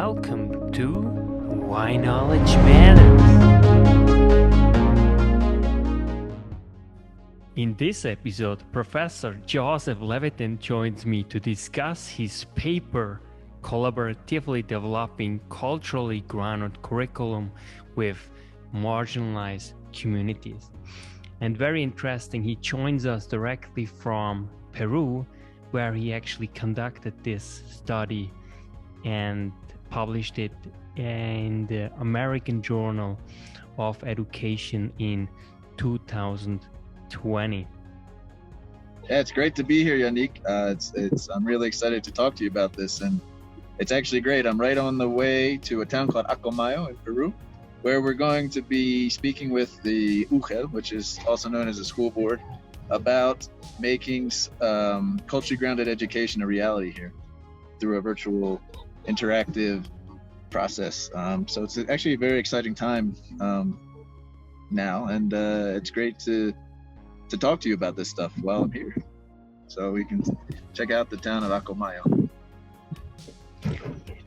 welcome to Why Knowledge Matters. In this episode, Professor Joseph Levitan joins me to discuss his paper, Collaboratively Developing Culturally Grounded Curriculum with Marginalized Communities. And very interesting, he joins us directly from Peru, where he actually conducted this study and published it in the American Journal of Education in 2020. Yeah, it's great to be here, Yannick. I'm really excited to talk to you about this, and it's actually great. I'm right on the way to a town called Acomayo in Peru, where we're going to be speaking with the UGEL, which is also known as a school board, about making culturally grounded education a reality here through a virtual interactive process. So it's actually a very exciting time now, and it's great to talk to you about this stuff while I'm here. So we can check out the town of Acomayo.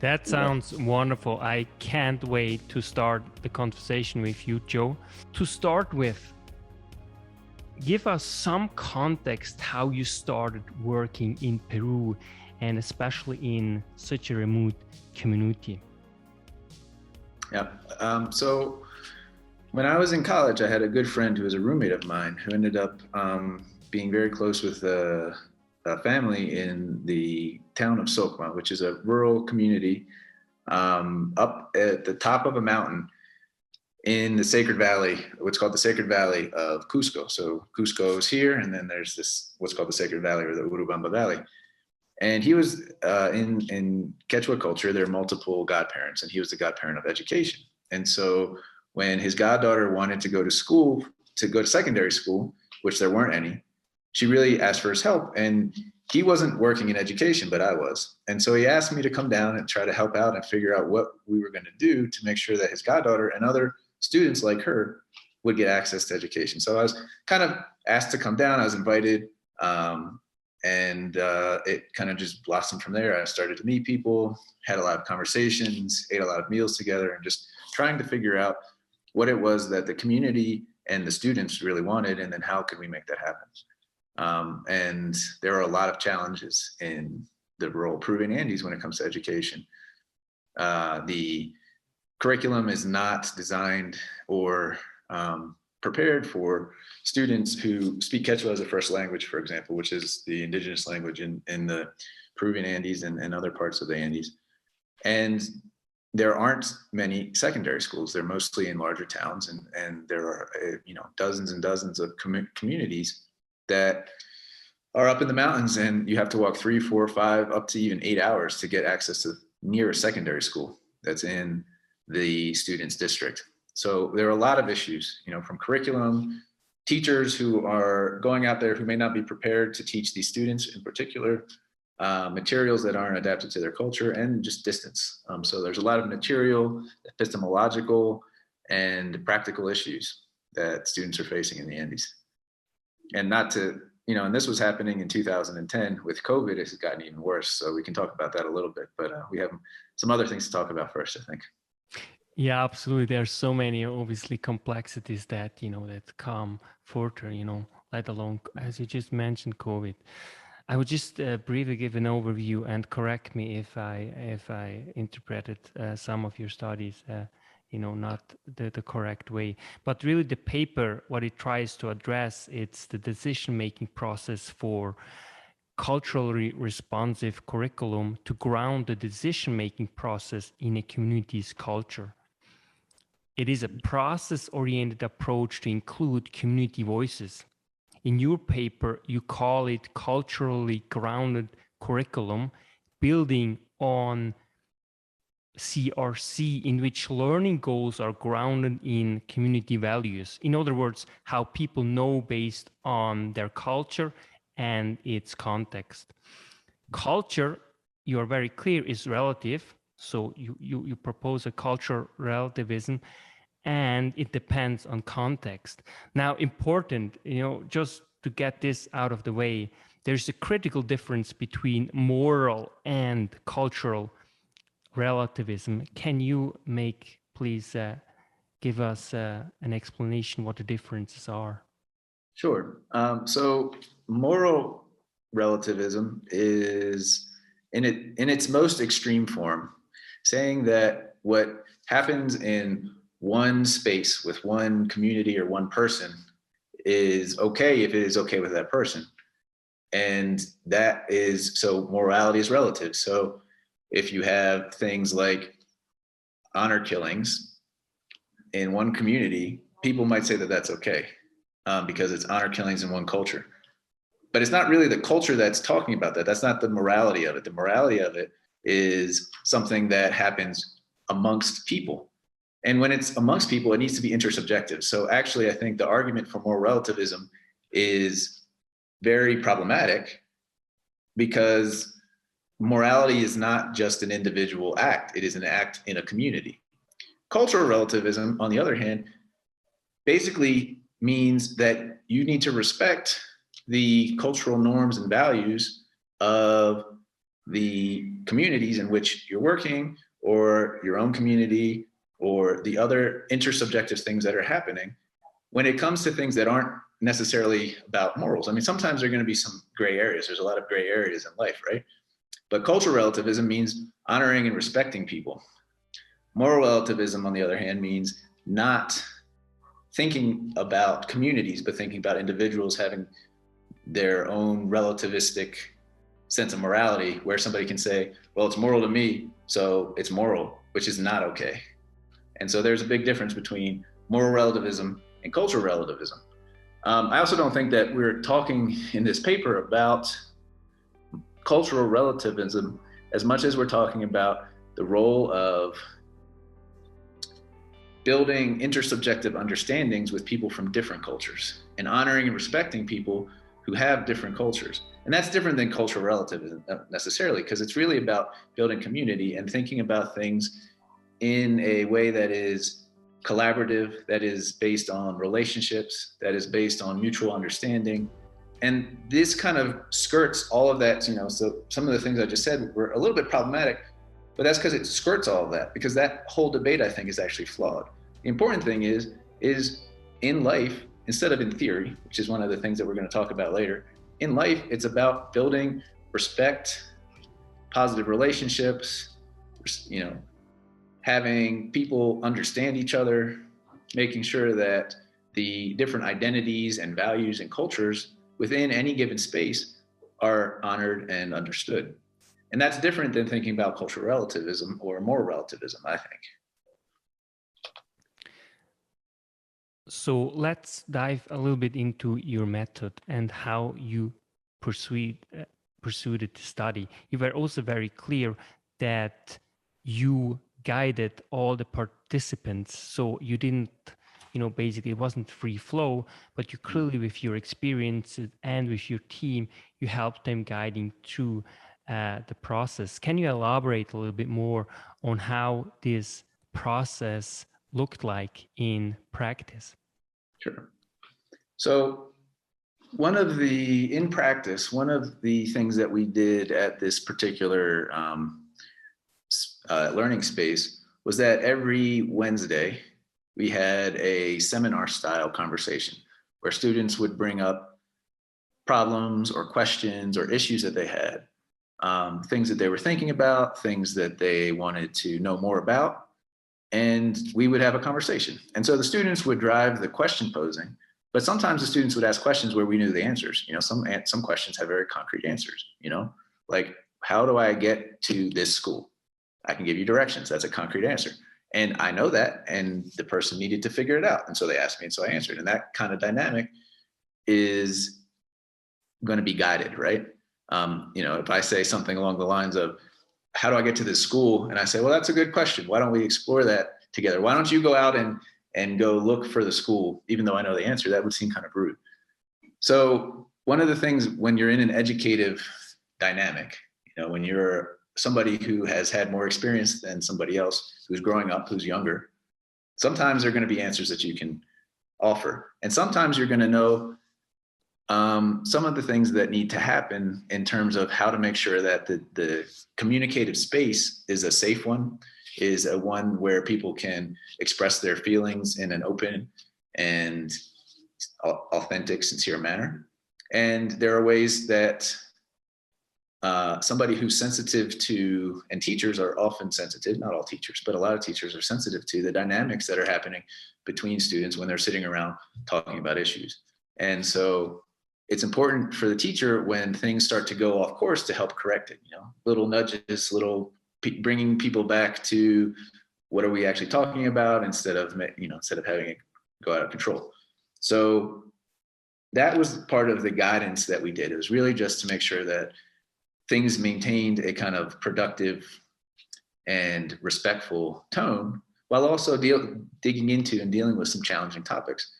That sounds wonderful. I can't wait to start the conversation with you, Joe. To start with, give us some context how you started working in Peru and especially in such a remote community. Yeah. So when I was in college, I had a good friend who was a roommate of mine who ended up being very close with a family in the town of Socma, which is a rural community up at the top of a mountain in the Sacred Valley, what's called the Sacred Valley of Cusco. So Cusco is here, and then there's this, what's called the Sacred Valley or the Urubamba Valley. And he was in Quechua culture, there are multiple godparents, and he was the godparent of education. And so when his goddaughter wanted to go to school, to go to secondary school, which there weren't any, she really asked for his help. And he wasn't working in education, but I was. And so he asked me to come down and try to help out and figure out what we were going to do to make sure that his goddaughter and other students like her would get access to education. So I was kind of asked to come down. I was invited, and it kind of just blossomed from there. I started to meet people, had a lot of conversations, ate a lot of meals together, and just trying to figure out what it was that the community and the students really wanted, and then how could we make that happen. And there are a lot of challenges in the rural Peruvian Andes when it comes to education. The curriculum is not designed or prepared for students who speak Quechua as a first language, for example, which is the indigenous language in the Peruvian Andes and other parts of the Andes. And there aren't many secondary schools. They're mostly in larger towns, and there are dozens and dozens of communities that are up in the mountains, and you have to walk 3, 4, 5, up to even 8 hours to get access to near a secondary school that's in the student's district. So there are a lot of issues, from curriculum, teachers who are going out there who may not be prepared to teach these students in particular, materials that aren't adapted to their culture, and just distance. So there's a lot of material, epistemological, and practical issues that students are facing in the Andes. And not to, and this was happening in 2010 with COVID, it's gotten even worse. So we can talk about that a little bit, but we have some other things to talk about first, I think. Yeah, absolutely. There are so many, obviously, complexities that, that come further, let alone, as you just mentioned, COVID. I would just briefly give an overview and correct me if I interpreted some of your studies, not the correct way. But really the paper, what it tries to address, it's the decision-making process for culturally responsive curriculum to ground the decision-making process in a community's culture. It is a process-oriented approach to include community voices. In your paper, you call it culturally grounded curriculum, building on CRC, in which learning goals are grounded in community values. In other words, how people know based on their culture and its context. Culture, you are very clear, is relative. So you propose a cultural relativism, and it depends on context. Now, important, just to get this out of the way, there's a critical difference between moral and cultural relativism. Can you please give us an explanation what the differences are? Sure. So moral relativism is in its most extreme form, saying that what happens in one space with one community or one person is okay if it is okay with that person. And that is, so morality is relative. So if you have things like honor killings in one community, people might say that that's okay because it's honor killings in one culture. But it's not really the culture that's talking about that. That's not the morality of it. The morality of it is something that happens amongst people. And when it's amongst people, it needs to be intersubjective. So actually, I think the argument for moral relativism is very problematic because morality is not just an individual act. It is an act in a community. Cultural relativism, on the other hand, basically means that you need to respect the cultural norms and values of the communities in which you're working, or your own community, or the other intersubjective things that are happening when it comes to things that aren't necessarily about morals. I mean, sometimes there are going to be some gray areas. There's a lot of gray areas in life, right? But cultural relativism means honoring and respecting people. Moral relativism, on the other hand, means not thinking about communities, but thinking about individuals having their own relativistic sense of morality, where somebody can say, well, it's moral to me, so it's moral, which is not okay. And so there's a big difference between moral relativism and cultural relativism. I also don't think that we're talking in this paper about cultural relativism as much as we're talking about the role of building intersubjective understandings with people from different cultures and honoring and respecting people who have different cultures. And that's different than cultural relativism necessarily, because it's really about building community and thinking about things in a way that is collaborative, that is based on relationships, that is based on mutual understanding. And this kind of skirts all of that, you know, so some of the things I just said were a little bit problematic, but that's because it skirts all of that, because that whole debate, I think, is actually flawed. The important thing is in life, instead of in theory, which is one of the things that we're going to talk about later, in life, it's about building respect, positive relationships, you know, having people understand each other, making sure that the different identities and values and cultures within any given space are honored and understood. And that's different than thinking about cultural relativism or moral relativism, I think. So let's dive a little bit into your method and how you pursued the study. You were also very clear that you guided all the participants, so you didn't, you know, basically it wasn't free flow, but you clearly, with your experiences and with your team, you helped them guiding through the process. Can you elaborate a little bit more on how this process looked like in practice? Sure. So in practice, one of the things that we did at this particular learning space was that every Wednesday we had a seminar style conversation where students would bring up problems or questions or issues that they had, things that they were thinking about, things that they wanted to know more about, and we would have a conversation. And so the students would drive the question posing, but sometimes the students would ask questions where we knew the answers. You know, some questions have very concrete answers, you know, like, how do I get to this school? I can give you directions. That's a concrete answer. And I know that, and the person needed to figure it out. And so they asked me, and so I answered. And that kind of dynamic is going to be guided, right? You know, if I say something along the lines of, how do I get to this school? And I say, well, that's a good question. Why don't we explore that together? Why don't you go out and go look for the school, even though I know the answer? That would seem kind of rude. So one of the things when you're in an educative dynamic, you know, when you're somebody who has had more experience than somebody else who's growing up, who's younger, sometimes there are going to be answers that you can offer. And sometimes you're going to know some of the things that need to happen in terms of how to make sure that the communicative space is a safe one, is a one where people can express their feelings in an open and authentic, sincere manner. And there are ways that somebody who's sensitive to, and teachers are often sensitive, not all teachers, but a lot of teachers are sensitive to the dynamics that are happening between students when they're sitting around talking about issues. And so it's important for the teacher when things start to go off course to help correct it, little nudges, bringing people back to what are we actually talking about instead of having it go out of control. So that was part of the guidance that we did. It was really just to make sure that things maintained a kind of productive and respectful tone while also digging into and dealing with some challenging topics.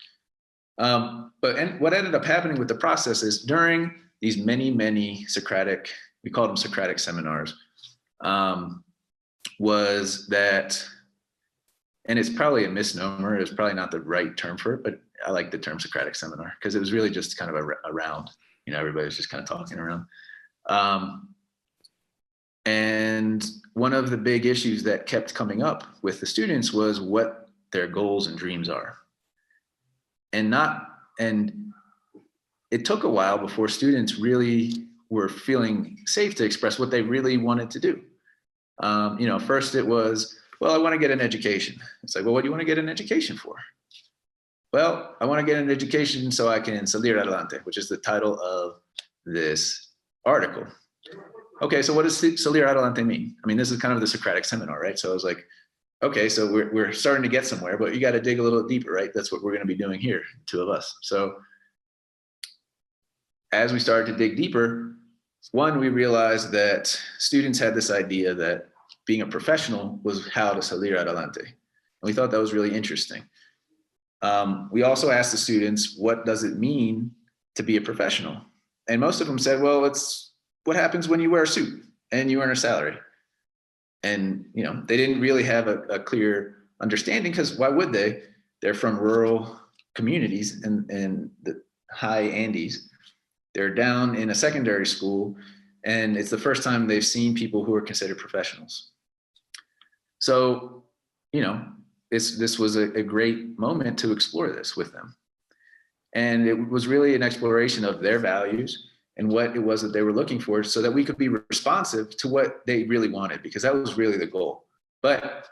But what ended up happening with the process is during these many Socratic, we called them Socratic seminars, was that, and it's probably a misnomer, it's probably not the right term for it, but I like the term Socratic seminar because it was really just kind of a round, everybody was just kind of talking around. And one of the big issues that kept coming up with the students was what their goals and dreams are. And it took a while before students really were feeling safe to express what they really wanted to do. First it was, well, I want to get an education. It's like, well, what do you want to get an education for? Well, I want to get an education so I can Salir adelante, which is the title of this article. Okay, so what does Salir adelante mean? I mean, this is kind of the Socratic seminar, right? So I was like, okay, so we're starting to get somewhere, but you got to dig a little deeper, right? That's what we're going to be doing here, two of us. So as we started to dig deeper, one, we realized that students had this idea that being a professional was how to salir adelante. And we thought that was really interesting. We also asked the students, what does it mean to be a professional? And most of them said, well, it's what happens when you wear a suit and you earn a salary. And they didn't really have a clear understanding, because why would they? They're from rural communities in the high Andes. They're down in a secondary school, and it's the first time they've seen people who are considered professionals. So, this was a great moment to explore this with them. And it was really an exploration of their values and what it was that they were looking for, so that we could be responsive to what they really wanted, because that was really the goal. But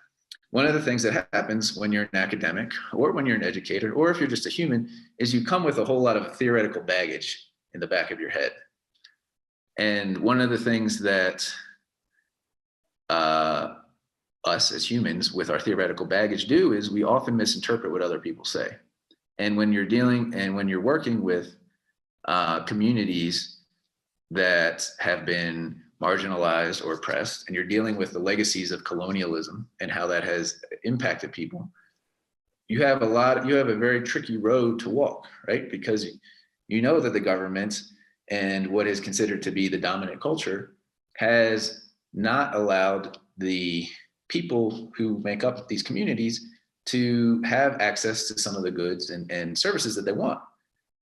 one of the things that happens when you're an academic, or when you're an educator, or if you're just a human, is you come with a whole lot of theoretical baggage in the back of your head. And one of the things that us as humans with our theoretical baggage do is we often misinterpret what other people say. And when you're working with communities that have been marginalized or oppressed, and you're dealing with the legacies of colonialism and how that has impacted people, you have a very tricky road to walk, right? Because that the government and what is considered to be the dominant culture has not allowed the people who make up these communities to have access to some of the goods and services that they want.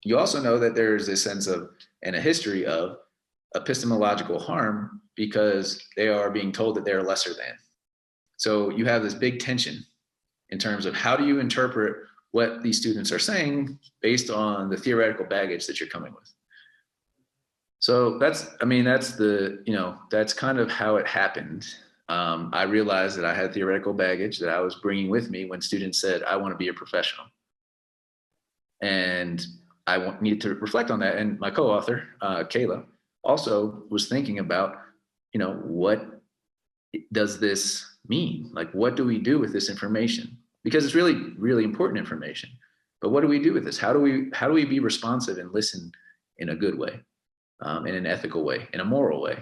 You also know that there's a sense of, and a history of, epistemological harm, because they are being told that they're lesser than. So you have this big tension in terms of how do you interpret what these students are saying based on the theoretical baggage that you're coming with. So that's kind of how it happened. I realized that I had theoretical baggage that I was bringing with me when students said, I want to be a professional. And I needed to reflect on that. And my co-author, Kayla, also was thinking about, what does this mean? Like, what do we do with this information? Because it's really, really important information. But what do we do with this? How do we be responsive and listen in a good way, in an ethical way, in a moral way?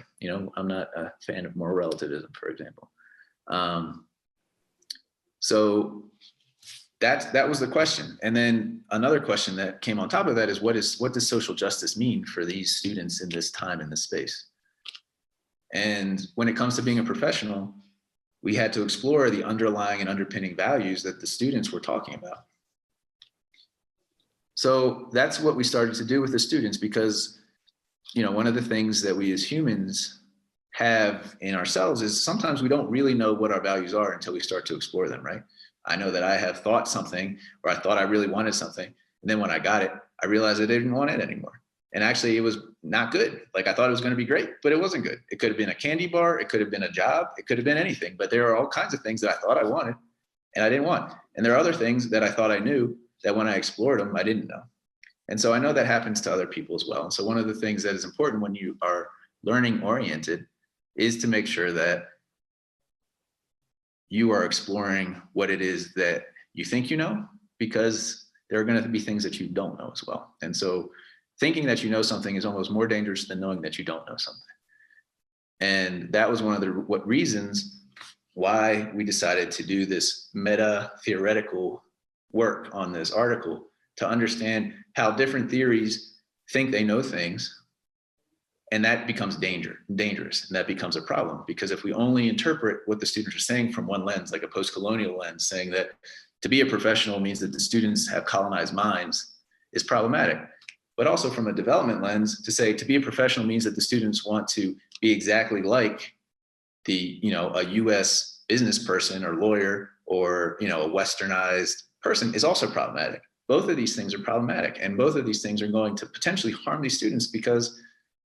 I'm not a fan of moral relativism, for example. So that was the question. And then another question that came on top of that is, what does social justice mean for these students in this time, in this space? And when it comes to being a professional, we had to explore the underlying and underpinning values that the students were talking about. So that's what we started to do with the students, because, you know, one of the things that we as humans have in ourselves is sometimes we don't really know what our values are until we start to explore them, right? I know that I have thought something, or I thought I really wanted something, and then when I got it, I realized I didn't want it anymore. And actually it was not good. Like, I thought it was going to be great, but it wasn't good. It could have been a candy bar. It could have been a job. It could have been anything, but there are all kinds of things that I thought I wanted and I didn't want. And there are other things that I thought I knew that when I explored them, I didn't know. And so I know that happens to other people as well. And so one of the things that is important when you are learning oriented is to make sure that you are exploring what it is that you think you know, because there are going to be things that you don't know as well. And so thinking that you know something is almost more dangerous than knowing that you don't know something. And that was one of the reasons why we decided to do this meta theoretical work on this article, to understand how different theories think they know things. And that becomes dangerous, and that becomes a problem, because if we only interpret what the students are saying from one lens, like a post-colonial lens, saying that to be a professional means that the students have colonized minds, is problematic. But also from a development lens, to say to be a professional means that the students want to be exactly like the, you know, a US business person or lawyer, or, you know, a westernized person, is also problematic. Both of these things are problematic, and both of these things are going to potentially harm these students, because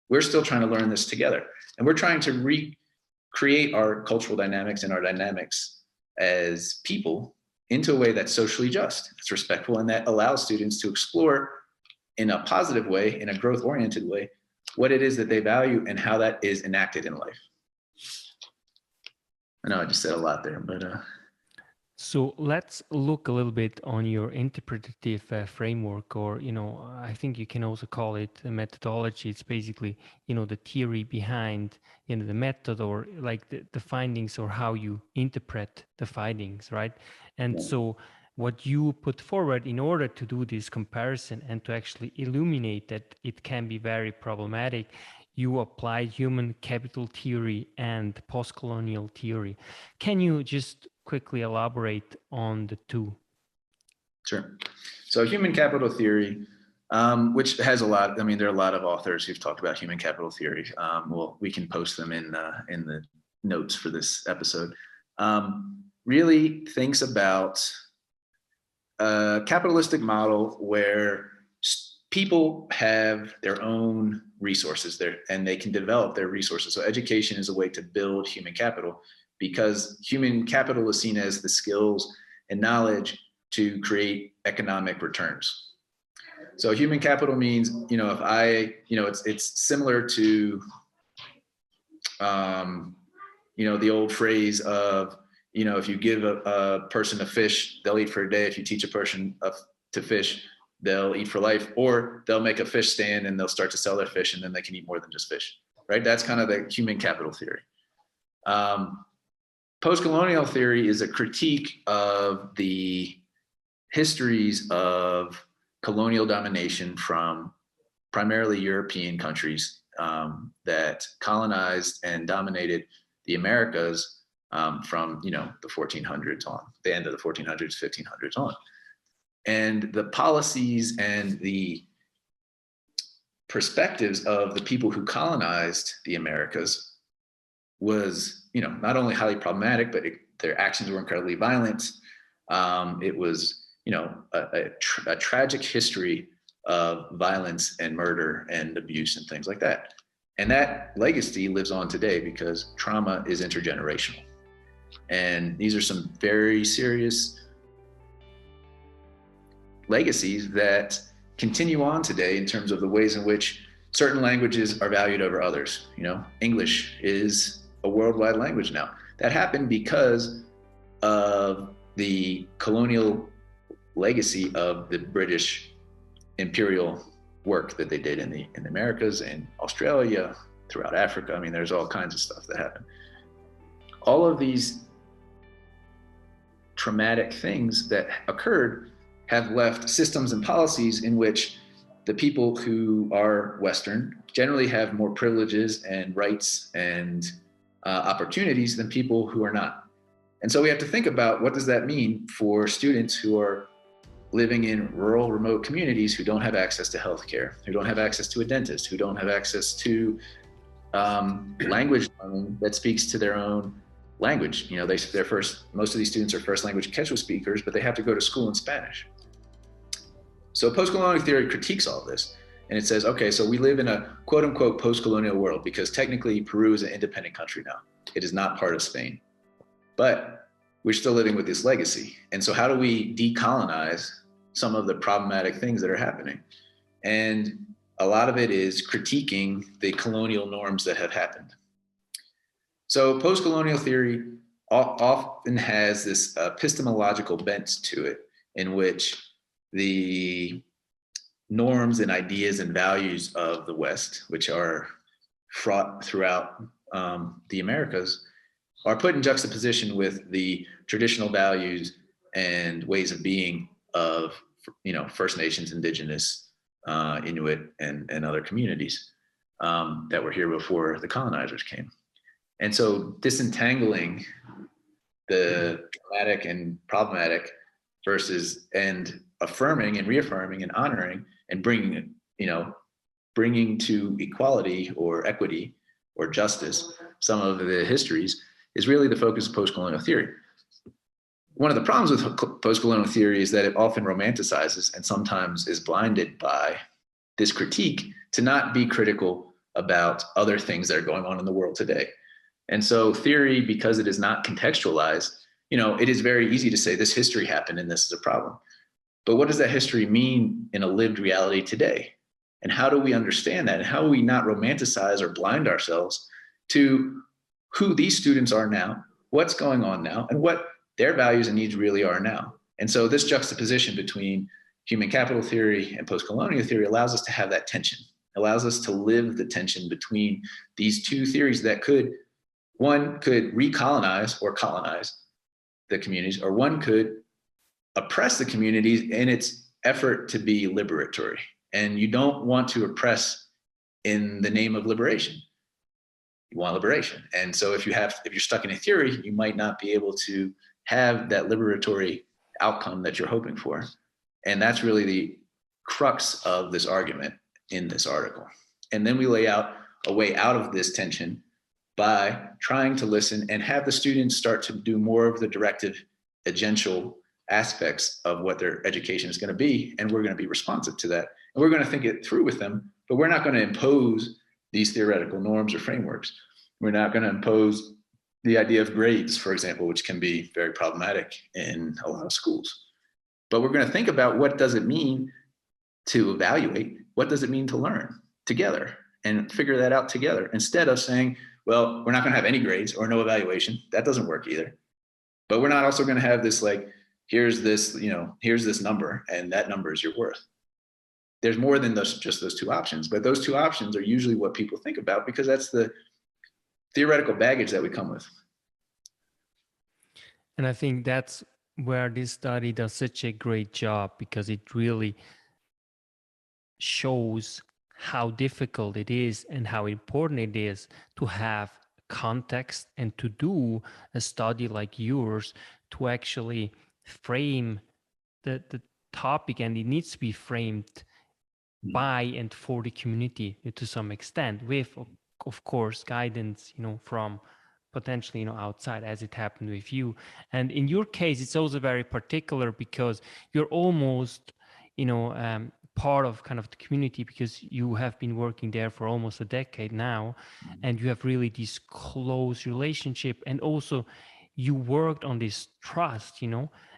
we're still trying to learn this together. And we're trying to recreate our cultural dynamics and our dynamics as people into a way that's socially just, it's respectful, and that allows students to explore in a positive way, in a growth-oriented way, what it is that they value and how that is enacted in life. I know I just said a lot there, but So let's look a little bit on your interpretative framework, or, you know, I think you can also call it a methodology. It's basically, you know, the theory behind, you know, the method, or like the findings, or how you interpret the findings, right? And so what you put forward in order to do this comparison and to actually illuminate that it can be very problematic, you apply human capital theory and post-colonial theory. Can you just quickly elaborate on the two? Sure. So human capital theory, which has a lot, I mean, there are a lot of authors who've talked about human capital theory. Well, we can post them in the notes for this episode. Really thinks about a capitalistic model where people have their own resources there, and they can develop their resources. So education is a way to build human capital, because human capital is seen as the skills and knowledge to create economic returns. So human capital means, you know, if I, you know, it's similar to, you know, the old phrase of, you know, if you give a person a fish, they'll eat for a day. If you teach a person to fish, they'll eat for life, or they'll make a fish stand and they'll start to sell their fish, and then they can eat more than just fish, right? That's kind of the human capital theory. Post-colonial theory is a critique of the histories of colonial domination from primarily European countries that colonized and dominated the Americas from, you know, the 1400s on, the end of the 1400s, 1500s on. And the policies and the perspectives of the people who colonized the Americas was, you know, not only highly problematic, but their actions were incredibly violent. It was, you know, a tragic history of violence and murder and abuse and things like that. And that legacy lives on today because trauma is intergenerational. And these are some very serious legacies that continue on today in terms of the ways in which certain languages are valued over others. You know, English is a worldwide language now. That happened because of the colonial legacy of the British imperial work that they did in the Americas and Australia, throughout Africa. I mean, there's all kinds of stuff that happened. All of these traumatic things that occurred have left systems and policies in which the people who are Western generally have more privileges and rights and opportunities than people who are not. And so we have to think about, what does that mean for students who are living in rural, remote communities who don't have access to healthcare, who don't have access to a dentist, who don't have access to language learning that speaks to their own language. You know, most of these students are first language Quechua speakers, but they have to go to school in Spanish. So post-colonial theory critiques all of this. And it says, okay, so we live in a quote unquote post-colonial world because technically Peru is an independent country now. It is not part of Spain, but we're still living with this legacy. And so how do we decolonize some of the problematic things that are happening? And a lot of it is critiquing the colonial norms that have happened. So post-colonial theory often has this epistemological bent to it, in which the norms and ideas and values of the West, which are fraught throughout the Americas, are put in juxtaposition with the traditional values and ways of being of, you know, First Nations, Indigenous, Inuit, and other communities that were here before the colonizers came. And so disentangling the dramatic and problematic versus, and affirming and reaffirming and honoring and bringing, you know, bringing to equality or equity or justice some of the histories is really the focus of post-colonial theory. One of the problems with post-colonial theory is that it often romanticizes and sometimes is blinded by this critique to not be critical about other things that are going on in the world today. And so theory, because it is not contextualized, you know, it is very easy to say this history happened and this is a problem. But what does that history mean in a lived reality today? And how do we understand that? And how do we not romanticize or blind ourselves to who these students are now, what's going on now, and what their values and needs really are now? And so this juxtaposition between human capital theory and post-colonial theory allows us to have that tension, allows us to live the tension between these two theories that one could recolonize or colonize the communities, or one could oppress the communities in its effort to be liberatory. And you don't want to oppress in the name of liberation. You want liberation. And so if you're stuck in a theory, you might not be able to have that liberatory outcome that you're hoping for. And that's really the crux of this argument in this article. And then we lay out a way out of this tension by trying to listen and have the students start to do more of the directive, agential aspects of what their education is going to be. And we're going to be responsive to that. And we're going to think it through with them, but we're not going to impose these theoretical norms or frameworks. We're not going to impose the idea of grades, for example, which can be very problematic in a lot of schools. But we're going to think about, what does it mean to evaluate? What does it mean to learn together and figure that out together, instead of saying, well, we're not going to have any grades or no evaluation. That doesn't work either. But we're not also going to have this, like, here's this number and that number is your worth. There's more than just those two options, but those two options are usually what people think about because that's the theoretical baggage that we come with. And I think that's where this study does such a great job, because it really shows how difficult it is and how important it is to have context and to do a study like yours to actually frame the topic, and it needs to be framed by and for the community to some extent, with of course guidance, from potentially outside, as it happened with you. And in your case, it's also very particular because you're almost part of kind of the community, because you have been working there for almost a decade now, and you have really this close relationship, and also you worked on this trust,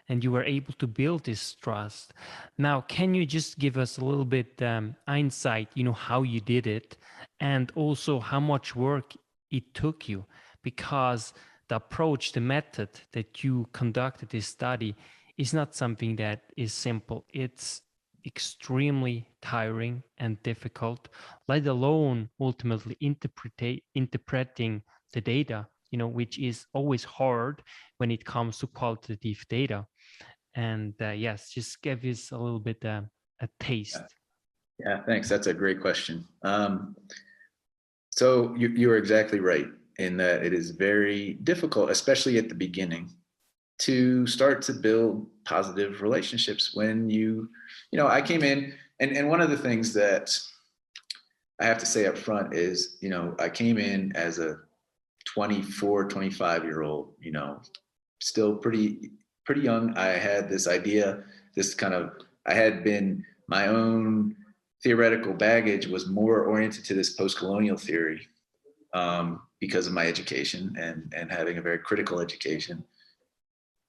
and you were able to build this trust. Now, can you just give us a little bit insight, how you did it, and also how much work it took you? Because the approach, the method that you conducted this study is not something that is simple. It's extremely tiring and difficult, let alone ultimately interpreting the data, which is always hard when it comes to qualitative data. And yes, just give us a little bit a taste. Yeah, thanks. That's a great question. So you are exactly right in that it is very difficult, especially at the beginning, to start to build positive relationships. When I came in, and one of the things that I have to say up front is, I came in as a 24, 25-year-old, still pretty young. I had this idea, I had been, my own theoretical baggage was more oriented to this post-colonial theory, because of my education and having a very critical education.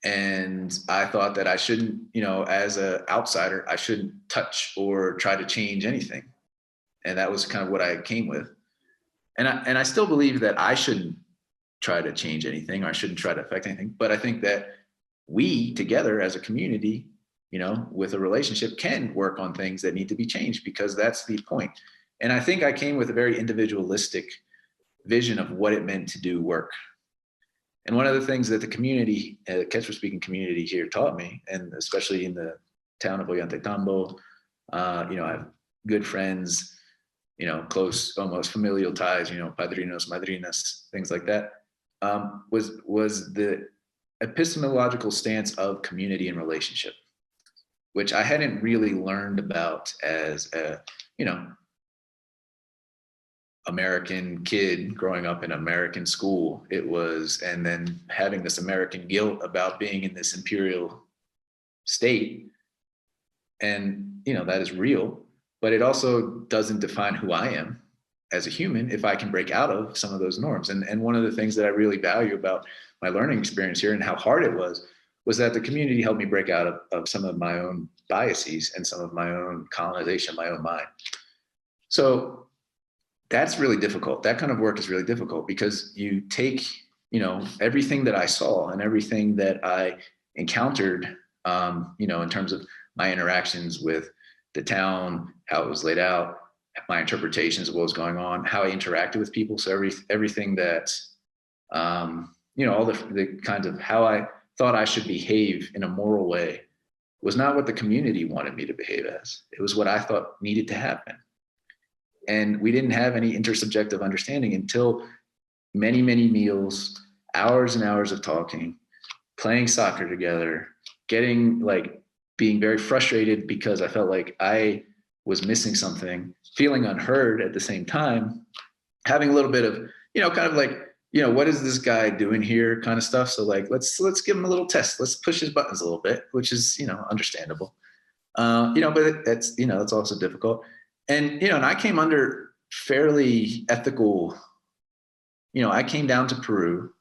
And I thought that I shouldn't, as an outsider, I shouldn't touch or try to change anything. And that was kind of what I came with. And I still believe that I shouldn't try to change anything, or I shouldn't try to affect anything. But I think that we together as a community, with a relationship, can work on things that need to be changed, because that's the point. And I think I came with a very individualistic vision of what it meant to do work. And one of the things that the community, the Quechua speaking community here taught me, and especially in the town of Ollantaytambo, I have good friends, close, almost familial ties, padrinos, madrinas, things like that, was the epistemological stance of community and relationship, which I hadn't really learned about as a, American kid growing up in American school. It was, and then having this American guilt about being in this imperial state. And, that is real, but it also doesn't define who I am as a human if I can break out of some of those norms. And one of the things that I really value about my learning experience here and how hard it was that the community helped me break out of some of my own biases and some of my own colonization, my own mind. So that's really difficult. That kind of work is really difficult, because you take, everything that I saw and everything that I encountered, in terms of my interactions with the town, how it was laid out, my interpretations of what was going on, how I interacted with people. So everything that, all the kinds of how I thought I should behave in a moral way was not what the community wanted me to behave as. It was what I thought needed to happen. And we didn't have any intersubjective understanding until many, many meals, hours and hours of talking, playing soccer together, being very frustrated because I felt like I was missing something, feeling unheard at the same time, having a little bit of, what is this guy doing here kind of stuff. So let's give him a little test. Let's push his buttons a little bit, which is, understandable. But that's also difficult. And, and I came under fairly ethical, I came down to Peru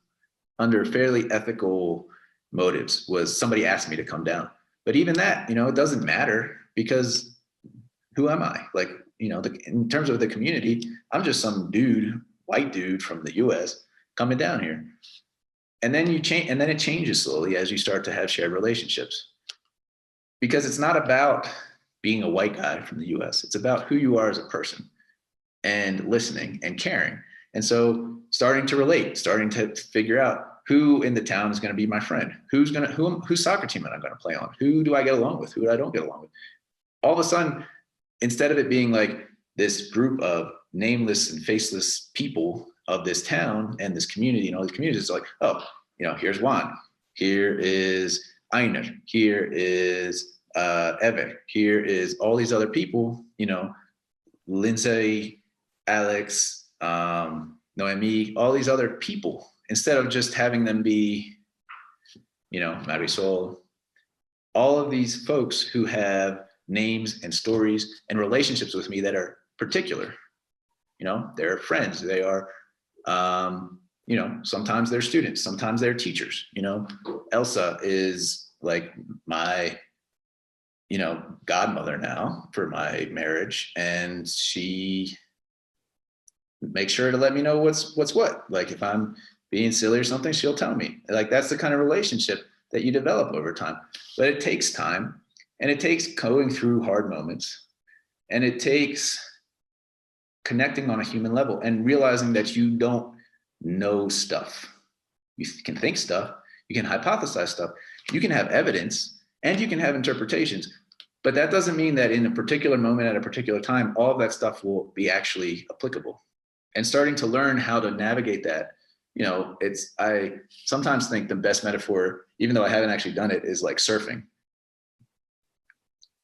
under fairly ethical motives. Was somebody asked me to come down. But even that, it doesn't matter, because who am I? In terms of the community, I'm just some dude, white dude from the US coming down here. And then and then it changes slowly as you start to have shared relationships. Because it's not about being a white guy from the US. It's about who you are as a person, and listening and caring. And so starting to relate, starting to figure out who in the town is going to be my friend, whose soccer team am I going to play on, who do I get along with, who I don't get along with. All of a sudden, instead of it being like this group of nameless and faceless people of this town and this community and all these communities, it's like, oh, here's Juan, here is Einer, here is Ever, here is all these other people, Lindsay, Alex, Noemi, all these other people, instead of just having them be, Marisol, all of these folks who have names and stories and relationships with me that are particular. They're friends, they are, sometimes they're students, sometimes they're teachers. Elsa is like my, godmother now for my marriage, and she makes sure to let me know what's what. Like if I'm being silly or something, she'll tell me. Like that's the kind of relationship that you develop over time. But it takes time, and it takes going through hard moments, and it takes connecting on a human level and realizing that you don't know stuff. You can think stuff, you can hypothesize stuff, you can have evidence, and you can have interpretations. But that doesn't mean that in a particular moment at a particular time, all of that stuff will be actually applicable. And starting to learn how to navigate that I sometimes think the best metaphor, even though I haven't actually done it, is like surfing.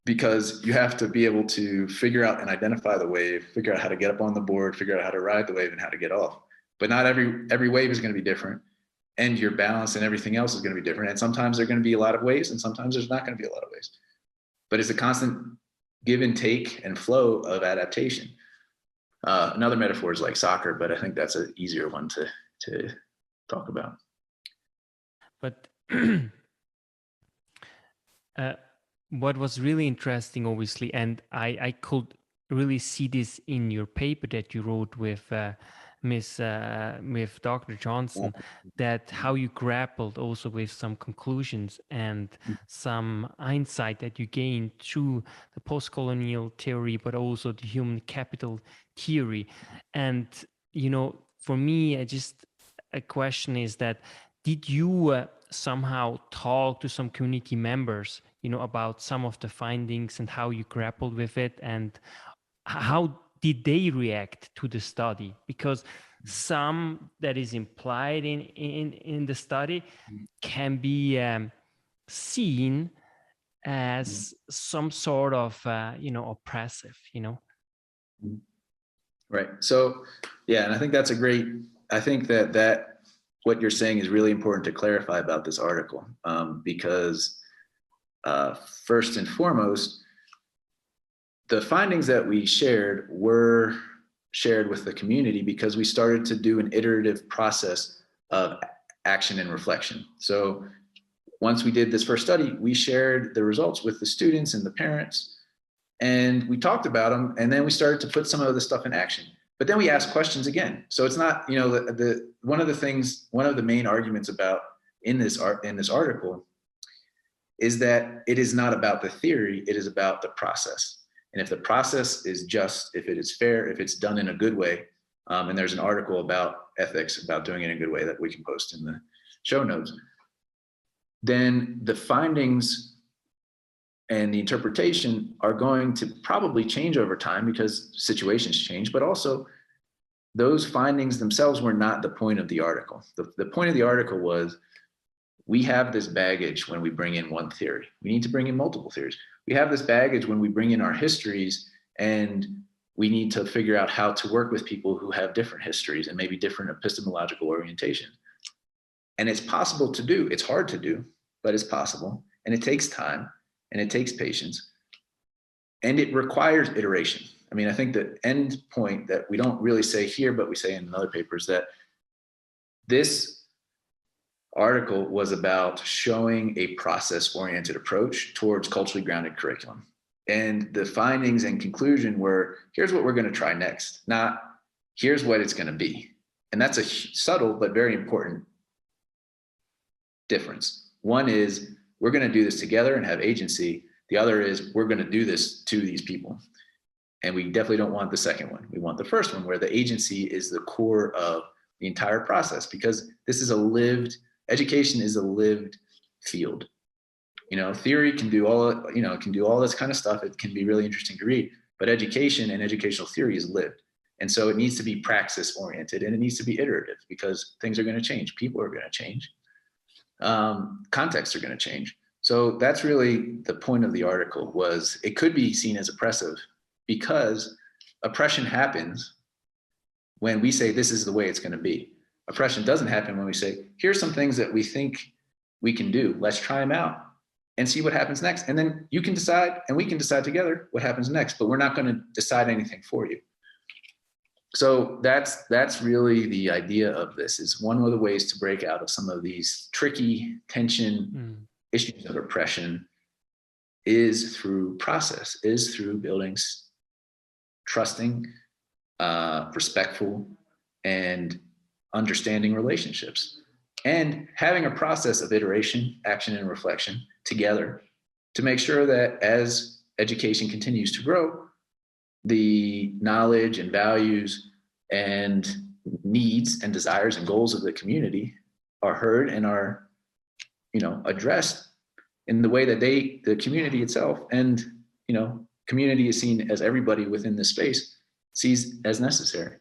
Because you have to be able to figure out and identify the wave, figure out how to get up on the board, figure out how to ride the wave and how to get off. But not every wave is going to be different, and your balance and everything else is going to be different. And sometimes there are going to be a lot of waves, and sometimes there's not going to be a lot of waves. But it's a constant give and take and flow of adaptation. Another metaphor is like soccer, but I think that's an easier one to talk about. But what was really interesting, obviously, and I could really see this in your paper that you wrote with with Dr. Johnson, that how you grappled also with some conclusions and some insight that you gained through the post-colonial theory, but also the human capital theory. And, for me, a question is that, did you somehow talk to some community members, about some of the findings and how you grappled with it, and how did they react to the study? Because some that is implied in the study can be seen as some sort of oppressive, Right. So yeah, and I think that's I think that what you're saying is really important to clarify about this article, because first and foremost, the findings that we shared were shared with the community because we started to do an iterative process of action and reflection. So once we did this first study, we shared the results with the students and the parents, and we talked about them, and then we started to put some of the stuff in action. But then we asked questions again. So it's not, one of the main arguments about in this article is that it is not about the theory, it is about the process. And if the process is just, if it is fair, if it's done in a good way, and there's an article about ethics, about doing it in a good way that we can post in the show notes, then the findings and the interpretation are going to probably change over time because situations change, but also those findings themselves were not the point of the article. The point of the article was, we have this baggage when we bring in one theory. We need to bring in multiple theories. We have this baggage when we bring in our histories, and we need to figure out how to work with people who have different histories and maybe different epistemological orientation. And it's possible to do. It's hard to do, but it's possible. And it takes time, and it takes patience, and it requires iteration. I mean, I think the end point that we don't really say here, but we say in another paper, is that this article was about showing a process-oriented approach towards culturally grounded curriculum. And the findings and conclusion were, here's what we're going to try next, not here's what it's going to be. And that's a subtle but very important difference. One is, we're going to do this together and have agency. The other is, we're going to do this to these people. And we definitely don't want the second one. We want the first one, where the agency is the core of the entire process, because this is education is a lived field. Theory can do all this kind of stuff. It can be really interesting to read, but education and educational theory is lived. And so it needs to be praxis oriented, and it needs to be iterative, because things are going to change. People are going to change. Contexts are going to change. So that's really the point of the article. Was it could be seen as oppressive, because oppression happens when we say this is the way it's going to be. Oppression doesn't happen when we say, here's some things that we think we can do. Let's try them out and see what happens next. And then you can decide, and we can decide together what happens next, but we're not going to decide anything for you. So that's really the idea of this, is one of the ways to break out of some of these tricky tension issues of oppression is through process, is through building trusting, respectful, and understanding relationships, and having a process of iteration, action, and reflection together to make sure that as education continues to grow, the knowledge and values and needs and desires and goals of the community are heard and are, addressed in the way that the community itself and, community is seen as everybody within this space sees as necessary.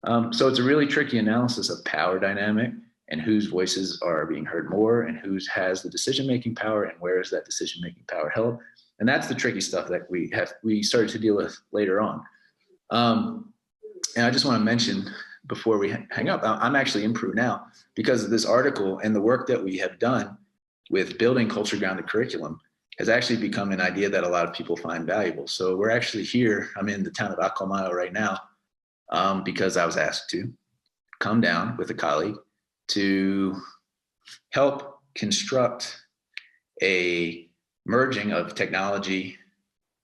So it's a really tricky analysis of power dynamic and whose voices are being heard more and whose has the decision-making power and where is that decision-making power held. And that's the tricky stuff that we started to deal with later on. And I just want to mention before we hang up, I'm actually in Peru now because of this article, and the work that we have done with building culture-grounded curriculum has actually become an idea that a lot of people find valuable. So we're actually here, I'm in the town of Acalmayo right now, because I was asked to come down with a colleague to help construct a merging of technology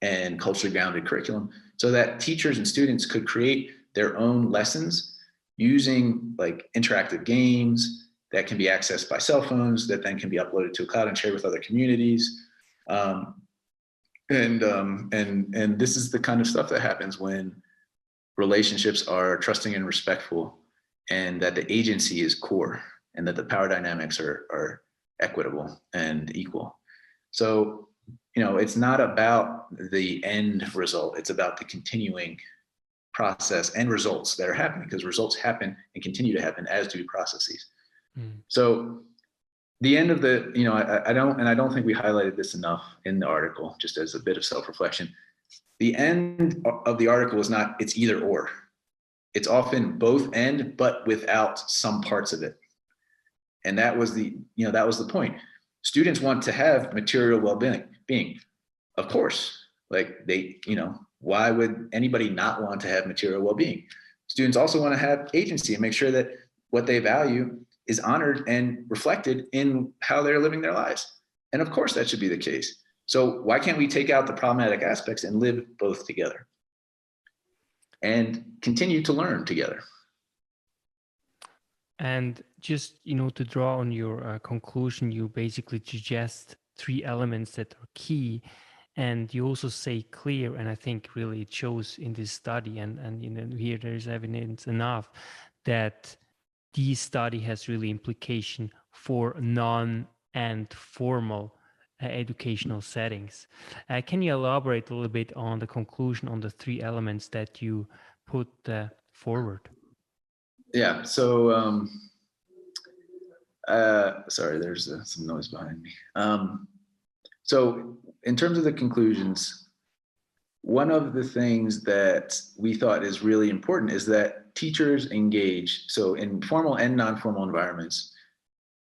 and culturally grounded curriculum so that teachers and students could create their own lessons using like interactive games that can be accessed by cell phones that then can be uploaded to a cloud and shared with other communities. And this is the kind of stuff that happens when relationships are trusting and respectful, and that the agency is core, and that the power dynamics are equitable and equal. So, it's not about the end result. It's about the continuing process and results that are happening, because results happen and continue to happen, as do processes. So the end of the, I don't think we highlighted this enough in the article, just as a bit of self-reflection. The end of the article is not, it's either or. It's often both and, but without some parts of it. And that was the point. Students want to have material well-being, of course. Like why would anybody not want to have material well-being? Students also want to have agency and make sure that what they value is honored and reflected in how they're living their lives. And of course that should be the case. So why can't we take out the problematic aspects and live both together and continue to learn together? And just, to draw on your conclusion, you basically suggest 3 elements that are key. And you also say clear, and I think really it shows in this study, and here there is evidence enough that this study has really implication for non and formal educational settings. Can you elaborate a little bit on the conclusion on the 3 elements that you put forward? Yeah, so sorry, there's some noise behind me. So in terms of the conclusions, one of the things that we thought is really important is that teachers engage, so in formal and non-formal environments,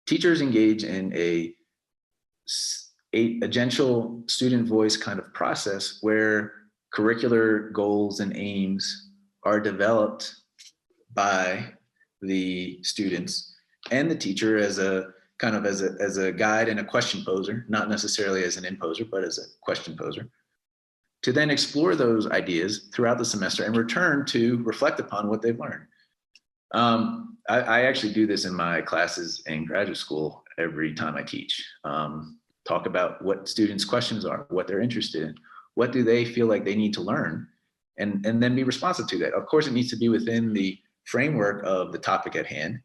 teachers engage in a agential student voice kind of process where curricular goals and aims are developed by the students and the teacher as a kind of as a guide and a question poser, not necessarily as an imposer, but as a question poser, to then explore those ideas throughout the semester and return to reflect upon what they've learned. I actually do this in my classes in graduate school every time I teach. Talk about what students' questions are, what they're interested in, what do they feel like they need to learn, and then be responsive to that. Of course, it needs to be within the framework of the topic at hand.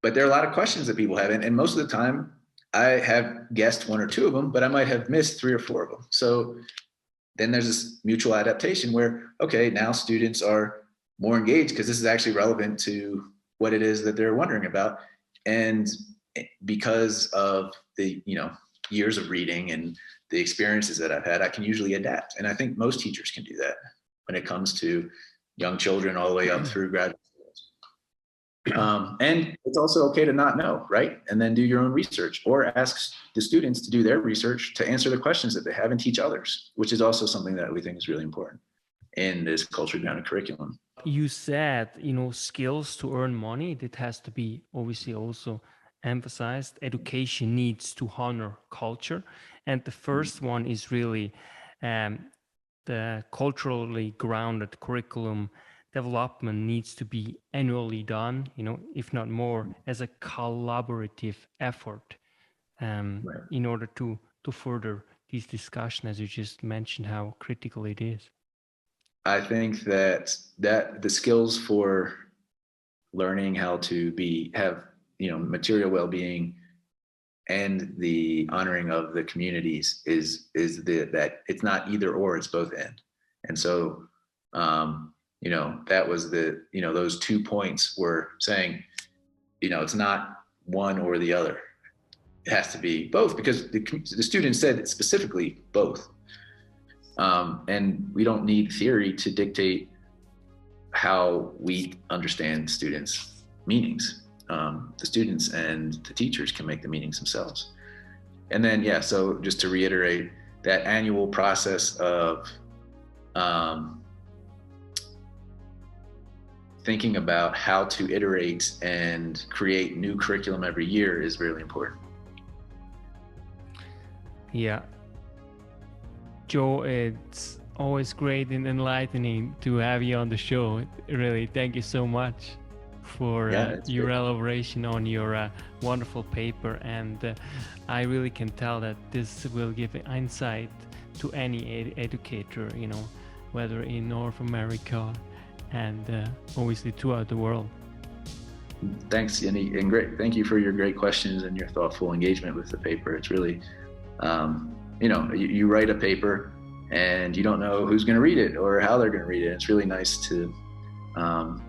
But there are a lot of questions that people have, and most of the time I have guessed 1 or 2 of them, but I might have missed 3 or 4 of them. So then there's this mutual adaptation where, okay, now students are more engaged because this is actually relevant to what it is that they're wondering about. And because of the years of reading and the experiences that I've had, I can usually adapt. And I think most teachers can do that when it comes to young children all the way up through graduate school. And it's also okay to not know, right? And then do your own research or ask the students to do their research to answer the questions that they have and teach others, which is also something that we think is really important in this culturally grounded curriculum. You said, skills to earn money, that has to be obviously also emphasized. Education needs to honor culture. And the first one is really the culturally grounded curriculum development needs to be annually done, if not more, as a collaborative effort right, in order to further this discussion, as you just mentioned, how critical it is. I think that the skills for learning how to have material well-being and the honoring of the communities is that it's not either or, it's both and. And so that was those 2 points were saying, it's not one or the other. It has to be both, because the student said specifically both. And we don't need theory to dictate how we understand students' meanings. The students and the teachers can make the meanings themselves. And then, so just to reiterate, that annual process of thinking about how to iterate and create new curriculum every year is really important. Yeah. Joe, it's always great and enlightening to have you on the show. Really, thank you so much for your elaboration on your wonderful paper. And I really can tell that this will give insight to any educator, whether in North America and obviously throughout the world. Thanks, Yannick, and great. Thank you for your great questions and your thoughtful engagement with the paper. It's really, you write a paper and you don't know who's going to read it or how they're going to read it. It's really nice to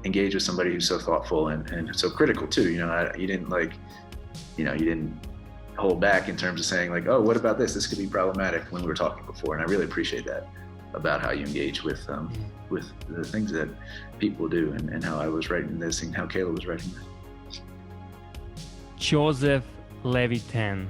engage with somebody who's so thoughtful and so critical too. You didn't hold back in terms of saying like, oh, what about this? This could be problematic when we were talking before. And I really appreciate that about how you engage with the things that people do and how I was writing this and how Kayla was writing this. Joseph Levitan.